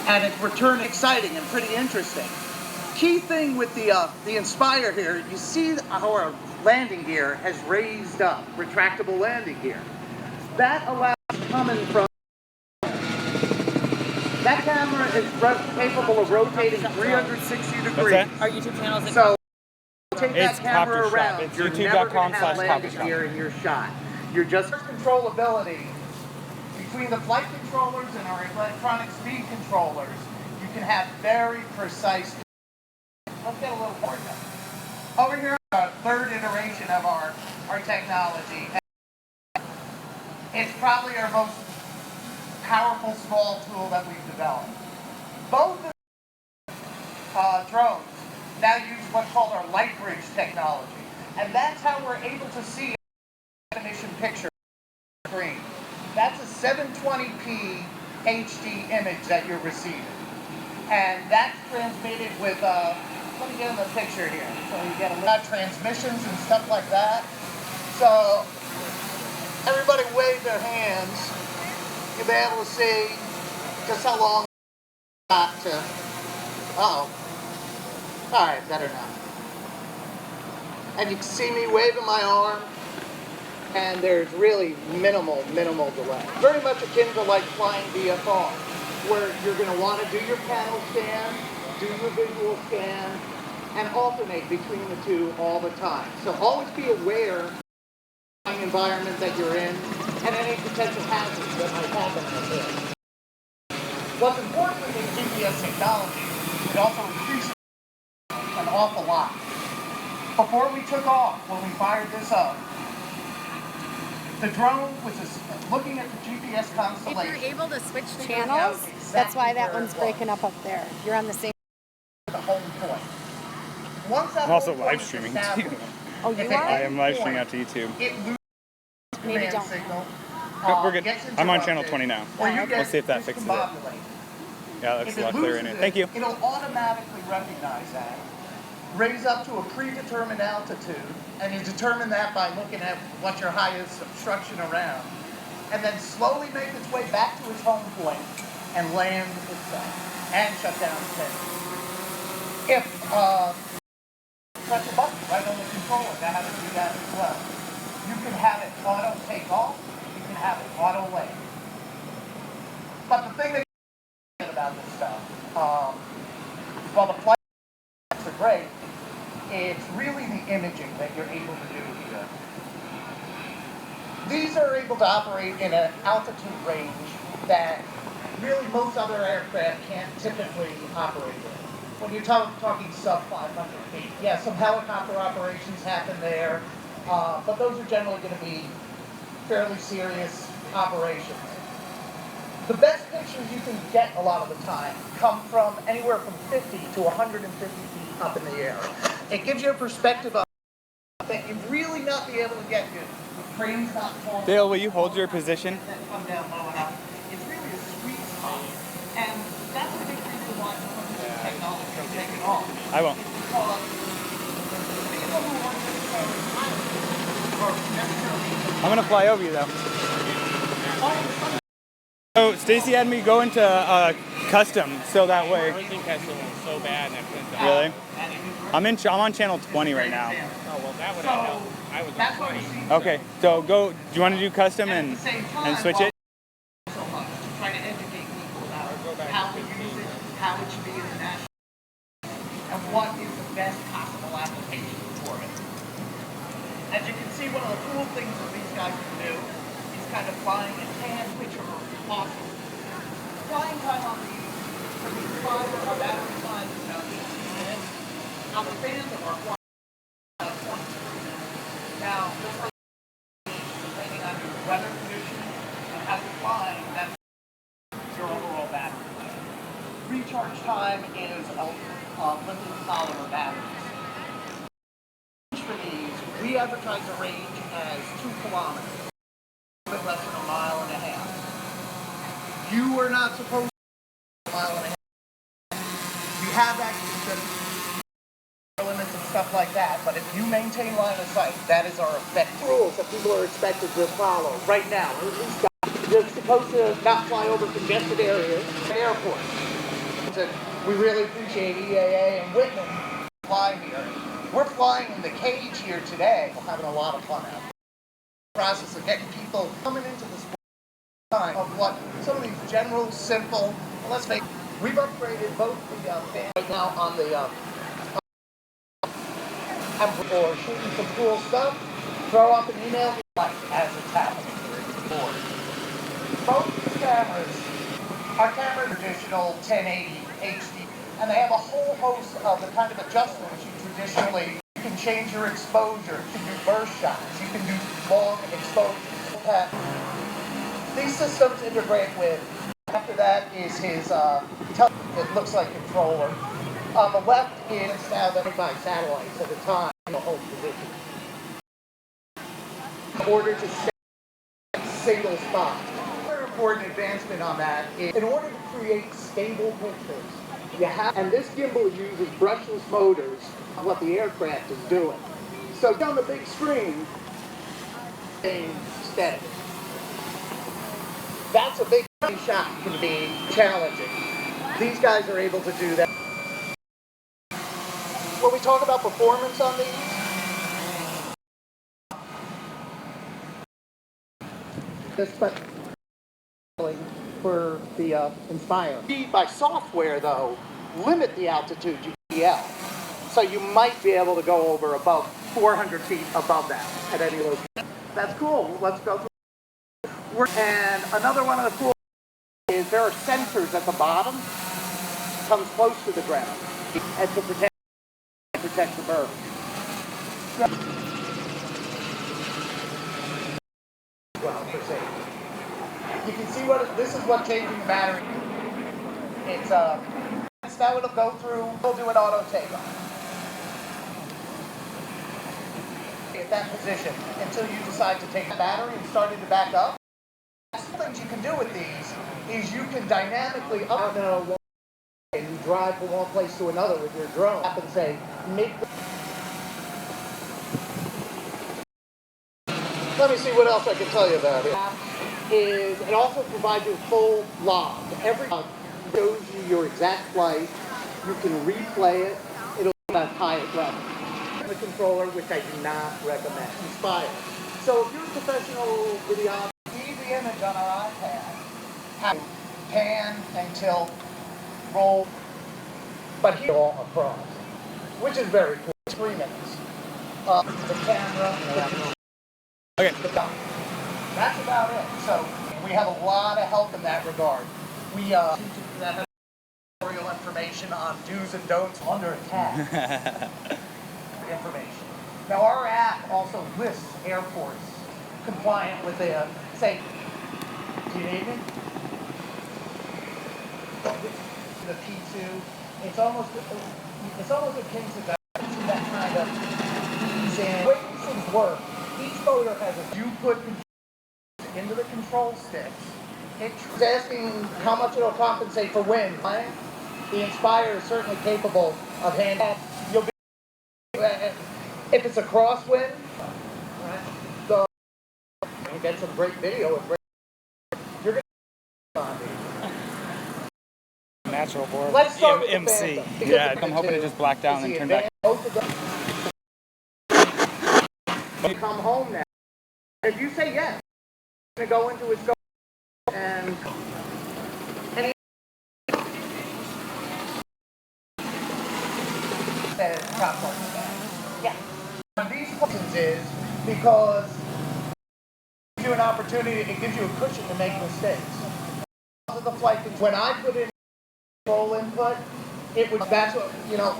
and it's return exciting and pretty interesting. Key thing with the Inspire here, you see how our landing gear has raised up, retractable landing gear. That allows coming from that camera is capable of rotating 360 degrees. Our YouTube channel is so take that it's camera CopterShop. around. It's You're never going to have landing youtube.com/CopterShop. gear in your shot. You're just controllability between the flight controllers and our electronic speed controllers. You can have very precise. Let's get a little more done. Over here, our third iteration of our technology. It's probably our most powerful small tool that we've developed. Both of drones now use what's called our light bridge technology, and that's how we're able to see a definition picture on the screen. That's a 720p HD image that you're receiving, and that's transmitted with let me get in the picture here so you get a lot of transmissions and stuff like that. So everybody wave their hands. You'll be able to see just how long it's got to. Uh-oh. All right, better now. And you can see me waving my arm, and there's really minimal delay. Very much akin to like flying VFR, where you're going to want to do your panel scan, do your visual scan, and alternate between the two all the time. So always be aware of the environment that you're in and any potential hazards that might happen out there. What's important with GPS technology, it also increases an awful lot. Before we took off, when we fired this up, the drone was looking at the GPS constellation. If you're able to switch channels, that's why that one's breaking up there. You're on the same. The home point. Once that I'm also live streaming too. Oh, you are? I am live streaming out to YouTube. It loses Maybe don't. signal. We're good. I'm on channel 20 now. We'll see if that fixes it. Yeah, that's luckily in it. Thank you. It'll automatically recognize that, raise up to a predetermined altitude, and you determine that by looking at what's your highest obstruction around, and then slowly make its way back to its home point and land itself and shut down the tail. If press a button right on the controller to have it do that as well. You can have it auto take off, you can have it auto land. But the thing that about this stuff, while the flight are great, it's really the imaging that you're able to do here. These are able to operate in an altitude range that really most other aircraft can't typically operate in. When you're talking sub 500 feet, yeah, some helicopter operations happen there, but those are generally going to be fairly serious operations. The best pictures you can get a lot of the time come from anywhere from 50 to 150 feet up in the air. It gives you a perspective of that you'd really not be able to get to. The crane's not forward. Dale, will you hold your position? Come down low enough. It's really a sweet spot, and that's a big reason why technology is taking off. I won't. I'm gonna fly over you though. So Stacy had me go into custom, so that way. Everything custom was so bad, and I couldn't. Really? I'm on channel 20 right now. Oh well, that would have helped. I was on 20. Okay, so go. Do you want to do custom and switch it? So much to try to educate people about how to use it, how it should be international, and what is the best possible application for it. As you can see, one of the cool things that these guys can do is kind of flying in hand, which are awesome. Flying time on these, for these flyers, our battery time is about 18 minutes. Now the Phantom are flying about 20. Now, depending on your weather conditions and how you're flying, that's your overall battery life. Recharge time is a lithium polymer batteries. For these, we advertise a range as 2 kilometers, a bit less than a mile and a half. You are not supposed to go a mile and a half. You have actually limits and stuff like that, but if you maintain line of sight, that is our effective rules that people are expected to follow right now. They're supposed to not fly over congested areas at airports. We really appreciate EAA and Whitman fly here. We're flying in the cage here today. We're having a lot of fun out. The process of getting people coming into the sport time of what some of these general, simple, let's make. We've upgraded both the fans right now on the or shooting some cool stuff. Throw up an email like as it's happening board. Both these cameras are traditional 1080 HD, and they have a whole host of the kind of adjustments you traditionally. You can change your exposure. You can do burst shots. You can do long exposures. These systems integrate with. After that is his it looks like controller. On the left is now the by satellites at the time in the home position. In order to stay in a single spot. Another important advancement on that is in order to create stable pictures, you have, and this gimbal uses brushless motors on what the aircraft is doing. So on the big screen, staying steady. That's a big shot can be challenging. These guys are able to do that. When we talk about performance on these, but for the Inspire. By software, though, limit the altitude you can yell. So you might be able to go over above 400 feet above that at any location. That's cool. Let's go through. And another one of the cool is there are sensors at the bottom, comes close to the ground, and to protect the bird. Well, for safety. You can see this is what changing the battery. It's now it'll go through. We'll do an auto takeoff. At that position until you decide to take the battery and start it to back up. Some things you can do with these is you can dynamically up and you drive from one place to another with your drone. Up and say, Let me see what else I can tell you about it. It also provides you a full log. Every log shows you your exact flight. You can replay it. It'll be at highest level. The controller, which I do not recommend. Inspire. So if you're a professional videographer, see the image on our iPad. How to pan and tilt, roll, but here all across, which is very cool. 3 minutes. The camera. Okay. That's about it. So we have a lot of help in that regard. We have tutorial information on do's and don'ts under attack. Information. Now our app also lists airports compliant with the safety. Do you need me? The P2. It's almost akin to that kind of ease in. The way these things work, each motor has you put into the control sticks. It's asking how much it'll compensate for wind. The Inspire is certainly capable of handling. You'll be if it's a crosswind, right? So you get some great video. You're gonna natural board. Let's start with MC. The Phantom, Yeah, I'm hoping it just blacked out and then turned back. Come home now. If you say yes, you're going to go into its go and yeah. These questions is because it gives you an opportunity, it gives you a cushion to make mistakes. The flight, when I put in control input, it would, that's what,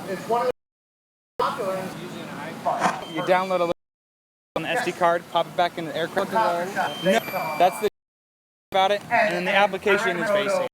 it's one of the popular using an iPhone. You download a little on the SD card, pop it back in the aircraft. No, that's the about it, and then the application is basic.